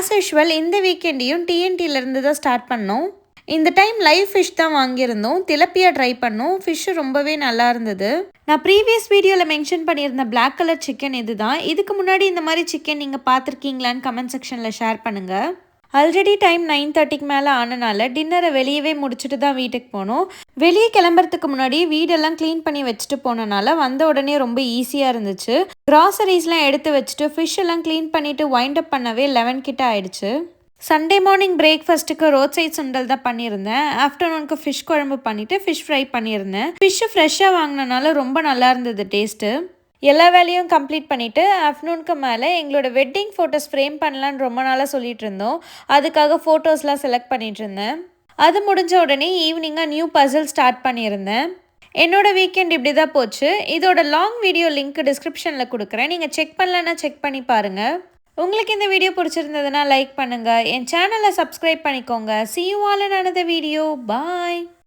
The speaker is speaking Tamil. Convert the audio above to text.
ஆஸ் யூஷுவல் இந்த வீக்கெண்டையும் டிஎன்டியிலேருந்து தான் ஸ்டார்ட் பண்ணோம். இந்த டைம் லைவ் ஃபிஷ் தான் வாங்கியிருந்தோம். திலப்பியா ட்ரை பண்ணோம். ஃபிஷ்ஷு ரொம்பவே நல்லா இருந்தது. நான் ப்ரீவியஸ் வீடியோவில் மென்ஷன் பண்ணியிருந்த பிளாக் கலர் சிக்கன் இது தான். இதுக்கு முன்னாடி இந்த மாதிரி சிக்கன் நீங்கள் பார்த்துருக்கீங்களான்னு கமெண்ட் செக்ஷனில் ஷேர் பண்ணுங்கள். ஆல்ரெடி டைம் 9:30க்கு மேலே ஆனனால டின்னரை வெளியவே முடிச்சுட்டு தான் வீட்டுக்கு போனோம். வெளியே கிளம்புறதுக்கு முன்னாடி வீடெல்லாம் க்ளீன் பண்ணி வச்சுட்டு போனனால வந்த உடனே ரொம்ப ஈஸியாக இருந்துச்சு. கிராசரிஸ்லாம் எடுத்து வச்சுட்டு ஃபிஷ் எல்லாம் க்ளீன் பண்ணிவிட்டு வைண்ட் அப் பண்ணவே 11 கிட்ட ஆயிடுச்சு. சண்டே மார்னிங் பிரேக்ஃபாஸ்ட்டுக்கு ரோட் சைட் சுண்டல் தான் பண்ணியிருந்தேன். ஆஃப்டர்நூனுக்கு ஃபிஷ் குழம்பு பண்ணிவிட்டு ஃபிஷ் ஃப்ரை பண்ணியிருந்தேன். ஃபிஷ்ஷு ஃப்ரெஷ்ஷாக வாங்கினனால ரொம்ப நல்லா இருந்தது டேஸ்ட்டு. எல்லா வேலையும் கம்ப்ளீட் பண்ணிவிட்டு ஆஃப்டர்நூனுக்கு மேலே எங்களோட வெட்டிங் ஃபோட்டோஸ் ஃப்ரேம் பண்ணலான்னு ரொம்ப நாளாக சொல்லிட்டு இருந்தோம். அதுக்காக ஃபோட்டோஸ்லாம் செலக்ட் பண்ணிகிட்டு இருந்தேன். அது முடிஞ்ச உடனே ஈவினிங்காக நியூ பசில் ஸ்டார்ட் பண்ணியிருந்தேன். என்னோடய வீக்கெண்ட் இப்படி தான் போச்சு. இதோட லாங் வீடியோ லிங்க் டிஸ்கிரிப்ஷனில் கொடுக்குறேன். நீங்கள் செக் பண்ணலன்னா செக் பண்ணி பாருங்கள். உங்களுக்கு இந்த வீடியோ பிடிச்சிருந்ததுன்னா லைக் பண்ணுங்கள். என் சேனலை சப்ஸ்கிரைப் பண்ணிக்கோங்க. See you all in another video. Bye.